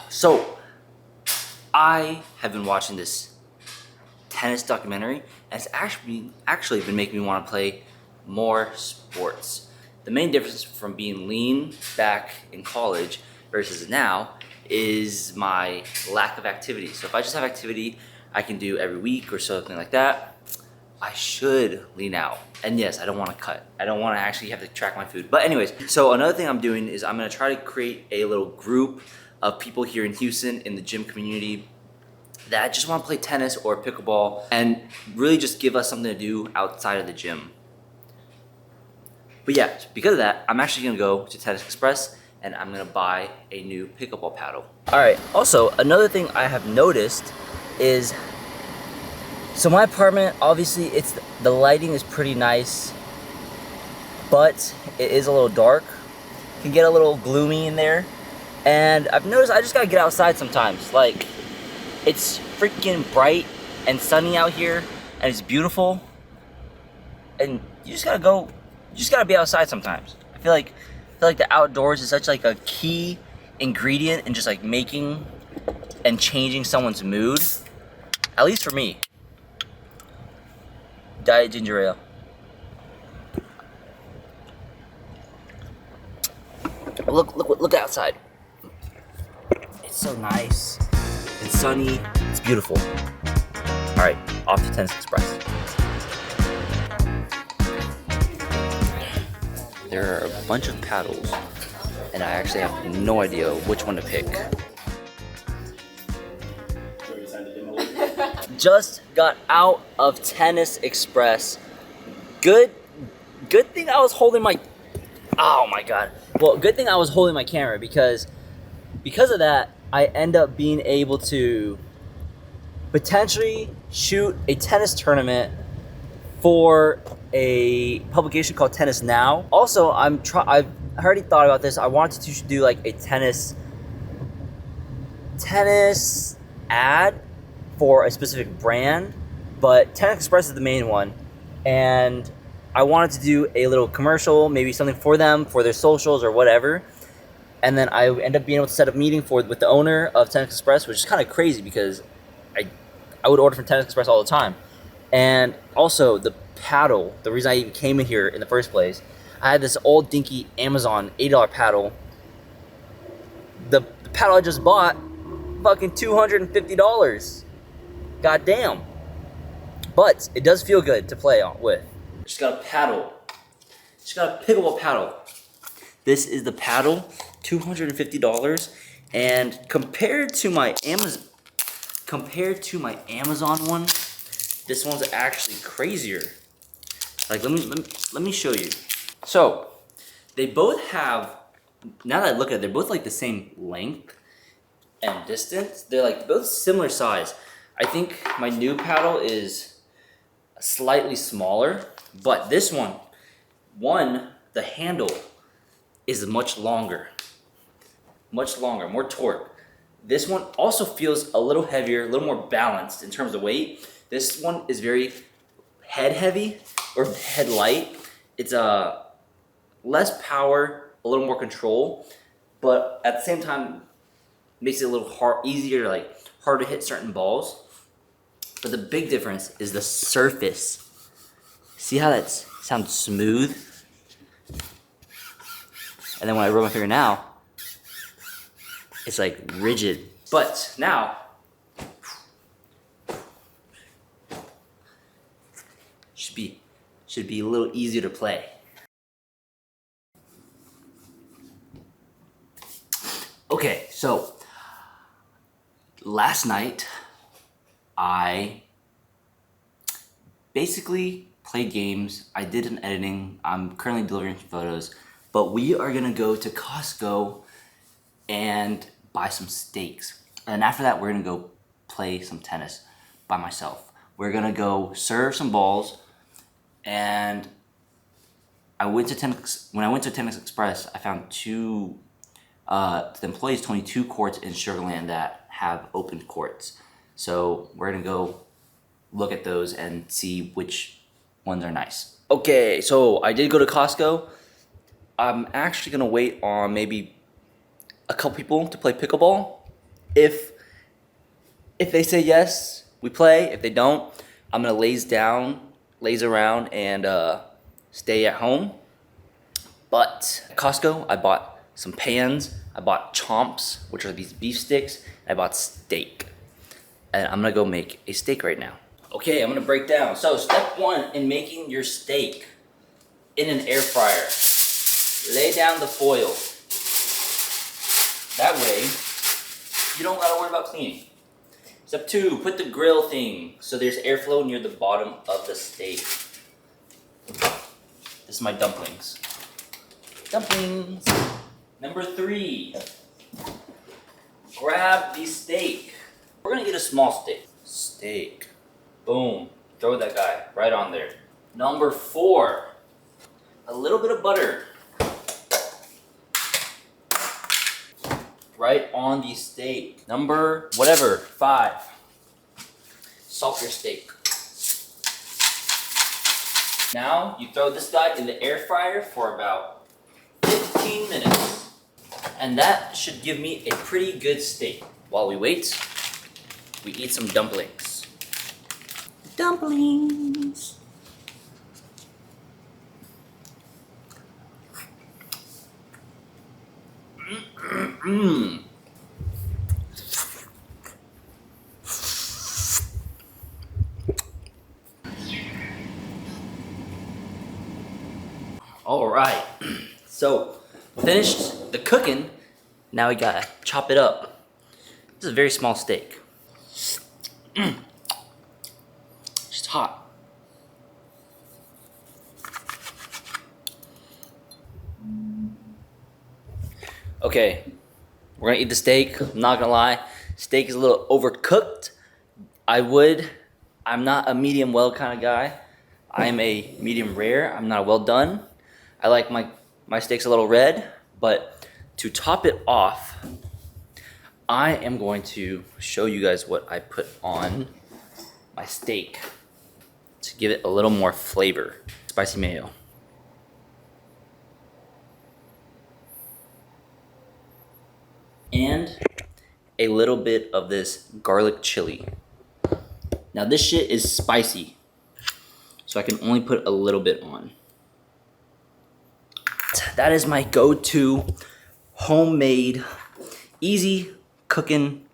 So, I have been watching this tennis documentary, and it's actually been making me want to play more sports. The main difference from being lean back in college versus now is my lack of activity. So if I just have activity I can do every week or something like that, I should lean out. And yes, I don't want to cut. I don't want to actually have to track my food. But anyways, so another thing I'm doing is I'm going to try to create a little group of people here in Houston in the gym community that just want to play tennis or pickleball and really just give us something to do outside of the gym. But yeah, because of that, I'm actually gonna go to Tennis Express and I'm gonna buy a new pickleball paddle. All right, also another thing I have noticed is, so my apartment, obviously the lighting is pretty nice, but it is a little dark. It can get a little gloomy in there. And I've noticed I just gotta get outside sometimes. Like, it's freaking bright and sunny out here and it's beautiful. And you just gotta be outside sometimes. I feel like the outdoors is such like a key ingredient in just like making and changing someone's mood. At least for me. Diet ginger ale. Look outside. It's so nice. It's sunny. It's beautiful. All right, off to Tennis Express. There are a bunch of paddles, and I actually have no idea which one to pick. Just got out of Tennis Express. Good thing I was holding my, oh my god. Well, good thing I was holding my camera because of that, I end up being able to potentially shoot a tennis tournament for a publication called Tennis Now. Also, I've already thought about this. I wanted to do like a tennis ad for a specific brand, but Tennis Express is the main one, and I wanted to do a little commercial, maybe something for them, for their socials or whatever. And then I end up being able to set up a meeting with the owner of Tennis Express, which is kind of crazy because I would order from Tennis Express all the time. And also the paddle, the reason I even came in here in the first place, I had this old dinky Amazon $8 paddle. The paddle I just bought, fucking $250. God damn. But it does feel good to play with. Just got a paddle. Just got a pickleball paddle. This is the paddle, $250, and compared to my Amazon one, this one's actually crazier. Like, let me show you. So they both have, now that I look at it, they're both like the same length and distance. They're like both similar size. I think my new paddle is slightly smaller, but this one, the handle is much longer, more torque. This one also feels a little heavier, a little more balanced in terms of weight. This one is very head heavy or head light. It's less power, a little more control, but at the same time makes it a little easier, like hard to hit certain balls. But the big difference is the surface. See how that sounds smooth? And then when I rub my finger now, it's like rigid. But now, should be a little easier to play. Okay, so last night I basically played games. I did an editing. I'm currently delivering photos, but we are gonna go to Costco and buy some steaks. And after that, we're gonna go play some tennis by myself. We're gonna go serve some balls. And when I went to Tennis Express, I found the employees told me 2 courts in Sugarland that have open courts. So we're gonna go look at those and see which ones are nice. Okay, so I did go to Costco. I'm actually gonna wait on maybe a couple people to play pickleball. If they say yes, we play. If they don't, I'm gonna laze around, and stay at home. But at Costco, I bought some pans. I bought chomps, which are these beef sticks. I bought steak, and I'm gonna go make a steak right now. Okay, I'm gonna break down. So step one in making your steak in an air fryer: lay down the foil. That way, you don't gotta worry about cleaning. Step two, put the grill thing so there's airflow near the bottom of the steak. This is my dumplings. Dumplings. Number three, grab the steak. We're gonna get a small steak. Steak. Boom. Throw that guy right on there. Number four, a little bit of butter. Right on the steak. Number whatever, 5. Salt your steak. Now you throw this guy in the air fryer for about 15 minutes. And that should give me a pretty good steak. While we wait, we eat some dumplings. Dumplings. Mmm. All right, so finished the cooking. Now we gotta chop it up. This is a very small steak. It's hot. Okay, we're gonna eat the steak. I'm not gonna lie, steak is a little overcooked. I'm not a medium well kind of guy. I am a medium rare. I'm not well done. I like my steaks a little red, but to top it off, I am going to show you guys what I put on my steak to give it a little more flavor. Spicy mayo. And a little bit of this garlic chili. Now this shit is spicy, so I can only put a little bit on. That is my go-to homemade, easy cooking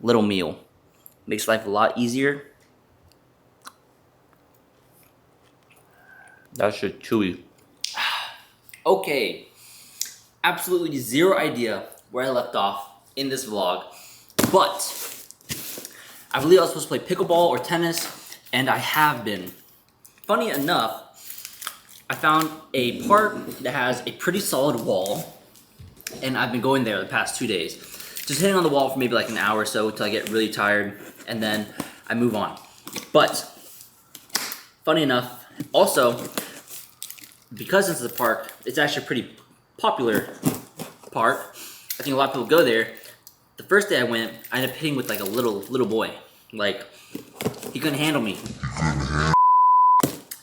little meal. Makes life a lot easier. That shit chewy. Okay, absolutely zero idea where I left off in this vlog, but I believe I was supposed to play pickleball or tennis, and I have been. Funny enough, I found a park that has a pretty solid wall, and I've been going there the past 2 days. Just hitting on the wall for maybe like an hour or so until I get really tired, and then I move on. But, funny enough, also, because it's a park, it's actually a pretty popular park. I think a lot of people go there. The first day I went, I ended up hitting with like a little boy. Like, he couldn't handle me.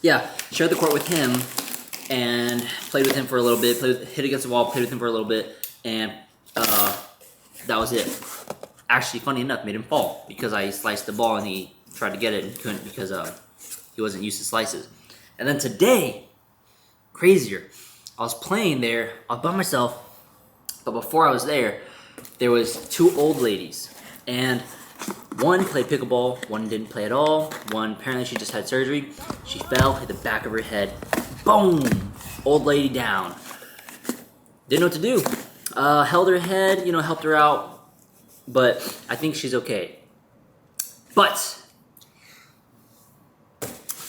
Yeah, shared the court with him and played with him for a little bit, hit against the wall, played with him for a little bit, and that was it. Actually, funny enough, made him fall because I sliced the ball and he tried to get it and couldn't because he wasn't used to slices. And then today, crazier, I was playing there all by myself, but before I was there was 2 old ladies, and one played pickleball, one didn't play at all. One, apparently she just had surgery. She fell, hit the back of her head. Boom! Old lady down. Didn't know what to do. Held her head, helped her out. But I think she's okay. But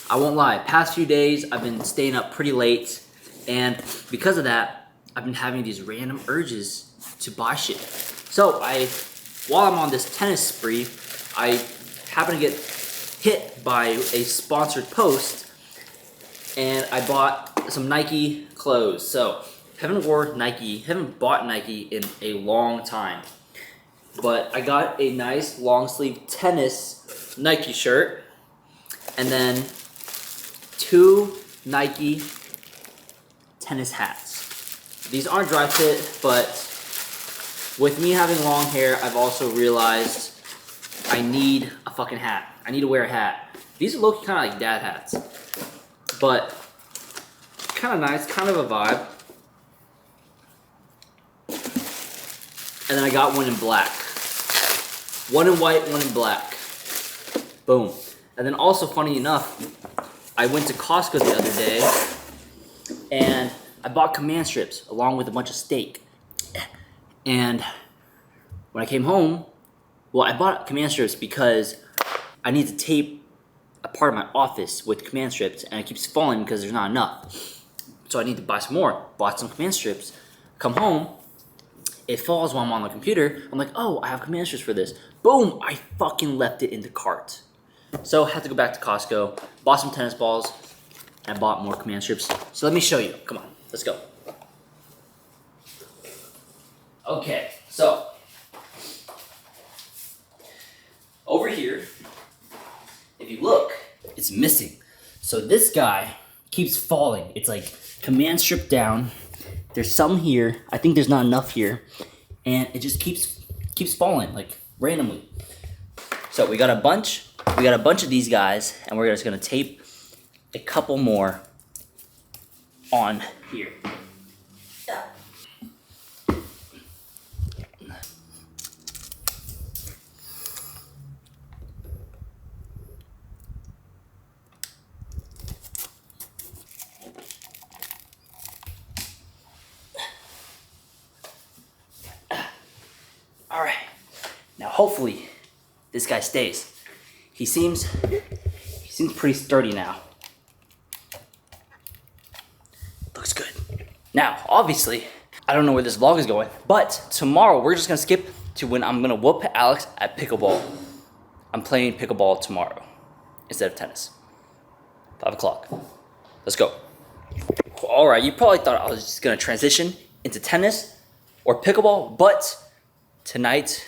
I won't lie, past few days I've been staying up pretty late, and because of that, I've been having these random urges to buy shit. So while I'm on this tennis spree, I happen to get hit by a sponsored post, and I bought some Nike clothes. So haven't bought Nike in a long time. But I got a nice long sleeve tennis Nike shirt, and then 2 Nike tennis hats. These aren't dry fit, but with me having long hair, I've also realized I need a fucking hat. I need to wear a hat. These are low-key kind of like dad hats, but kind of nice, kind of a vibe. And then I got one in black. One in white, one in black. Boom. And then also, funny enough, I went to Costco the other day and I bought command strips along with a bunch of steak. And when I came home, well, I bought command strips because I need to tape a part of my office with command strips and it keeps falling because there's not enough. So I need to buy some more. Bought some command strips. Come home, it falls while I'm on the computer. I'm like, oh, I have command strips for this. Boom, I fucking left it in the cart. So I had to go back to Costco, bought some tennis balls, and bought more command strips. So let me show you. Come on, let's go. Okay, so over here, if you look, it's missing. So this guy keeps falling. It's like command strip down. There's some here. I think there's not enough here, and it just keeps falling like randomly. So we got a bunch of these guys, and we're just gonna tape a couple more on here. All right, now hopefully this guy stays. He seems pretty sturdy now. Looks good. Now, obviously, I don't know where this vlog is going, but tomorrow we're just gonna skip to when I'm gonna whoop Alex at pickleball. I'm playing pickleball tomorrow instead of tennis. 5 o'clock. Let's go. All right, you probably thought I was just gonna transition into tennis or pickleball, but tonight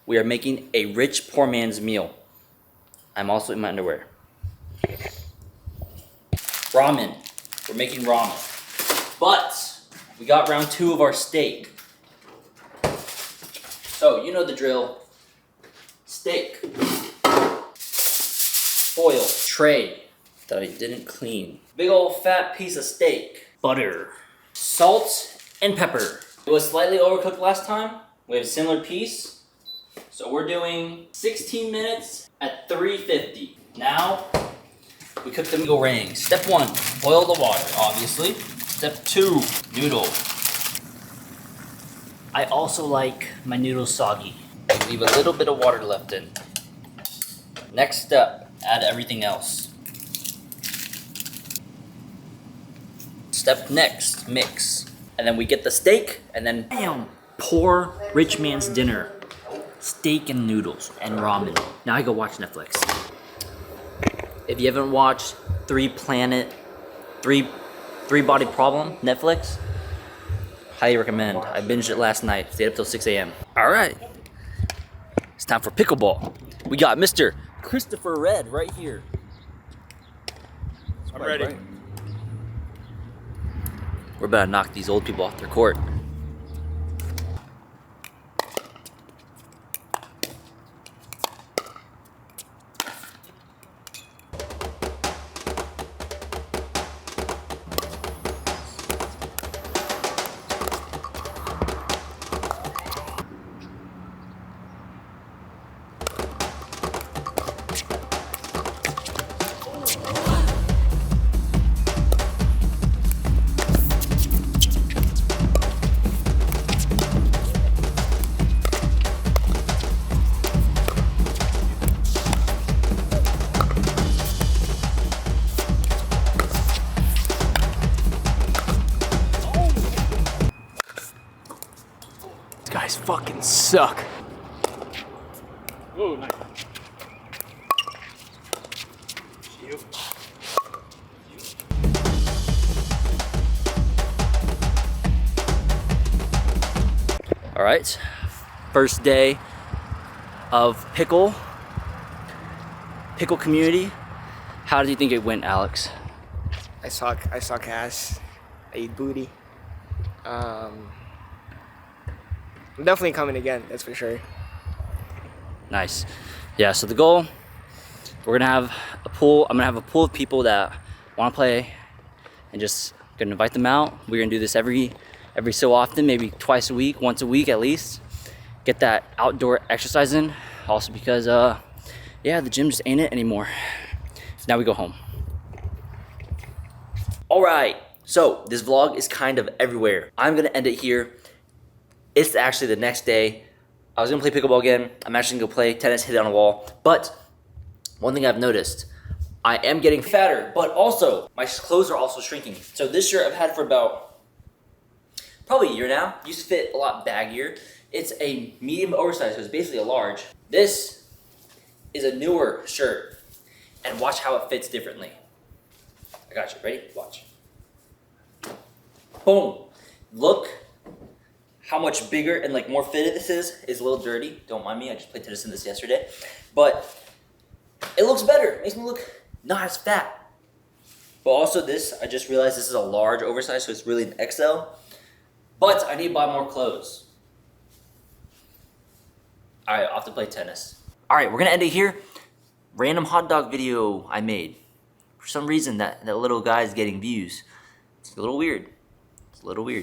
we are making a rich poor man's meal. I'm also in my underwear. Ramen. We're making ramen. But we got round 2 of our steak. So you know the drill. Steak. Foil. Tray that I didn't clean. Big old fat piece of steak. Butter. Salt and pepper. It was slightly overcooked last time. We have a similar piece. So we're doing 16 minutes at 350. Now, we cook the noodle ring. Step 1, boil the water, obviously. Step 2, noodle. I also like my noodles soggy. Leave a little bit of water left in. Next step, add everything else. Step next, mix. And then we get the steak, and then bam, poor rich man's dinner. Steak and noodles and ramen. Now I go watch Netflix. If you haven't watched Three Body Problem, Netflix, highly recommend. I binged it last night, stayed up till 6 a.m. All right, it's time for pickleball. We got Mr. Christopher Red right here. I'm ready. Right. We're about to knock these old people off their court. Guys fucking suck. Oh, nice. All right, first day of pickle community. How do you think it went, Alex? I suck ass. I eat booty. I'm definitely coming again, that's for sure. Nice. Yeah, so the goal, we're gonna have a pool. I'm gonna have a pool of people that wanna play and just gonna invite them out. We're gonna do this every so often, maybe twice a week, once a week at least. Get that outdoor exercise in. Also because, yeah, the gym just ain't it anymore. So now we go home. All right, so this vlog is kind of everywhere. I'm gonna end it here. It's actually the next day. I was gonna play pickleball again. I'm actually gonna go play tennis, hit it on a wall. But one thing I've noticed, I am getting fatter, but also my clothes are also shrinking. So this shirt I've had for about probably a year now. Used to fit a lot baggier. It's a medium oversized, so it's basically a large. This is a newer shirt, and watch how it fits differently. I got you, ready? Watch. Boom. Look how much bigger and like more fitted this is. It's a little dirty, don't mind me, I just played tennis in this yesterday. But it looks better, it makes me look not as fat. But also this, I just realized this is a large oversized, so it's really an XL. But I need to buy more clothes. All right, I'll have to play tennis. All right, we're gonna end it here. Random hot dog video I made. For some reason, that little guy's getting views. It's a little weird. It's a little weird.